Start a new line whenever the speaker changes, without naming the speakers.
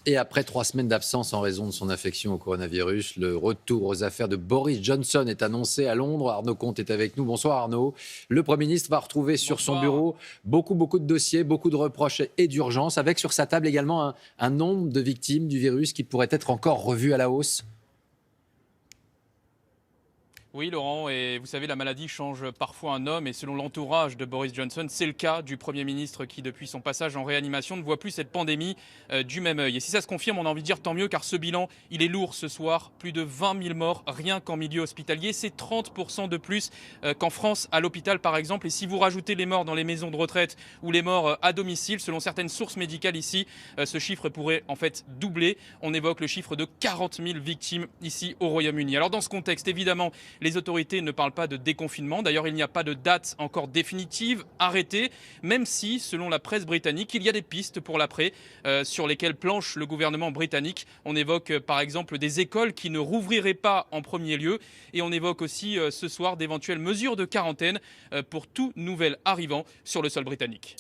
Et après 3 semaines d'absence en raison de son infection au coronavirus, le retour aux affaires de Boris Johnson est annoncé à Londres. Arnaud Comte est avec nous. Bonsoir Arnaud. Le Premier ministre va retrouver sur son
Bonsoir.
bureau beaucoup de dossiers, beaucoup de reproches et d'urgences, avec sur sa table également un nombre de victimes du virus qui pourrait être encore revu à la hausse.
Oui, Laurent, et vous savez, la maladie change parfois un homme, et selon l'entourage de Boris Johnson, c'est le cas du Premier ministre qui, depuis son passage en réanimation, ne voit plus cette pandémie du même œil. Et si ça se confirme, on a envie de dire tant mieux, car ce bilan, il est lourd ce soir. Plus de 20 000 morts, rien qu'en milieu hospitalier. C'est 30% de plus qu'en France, à l'hôpital par exemple. Et si vous rajoutez les morts dans les maisons de retraite ou les morts à domicile, selon certaines sources médicales ici, ce chiffre pourrait en fait doubler. On évoque le chiffre de 40 000 victimes ici au Royaume-Uni. Alors dans ce contexte, évidemment, les autorités ne parlent pas de déconfinement. D'ailleurs, il n'y a pas de date encore définitive arrêtée, même si, selon la presse britannique, il y a des pistes pour l'après sur lesquelles planche le gouvernement britannique. On évoque par exemple des écoles qui ne rouvriraient pas en premier lieu. Et on évoque aussi ce soir d'éventuelles mesures de quarantaine pour tout nouvel arrivant sur le sol britannique.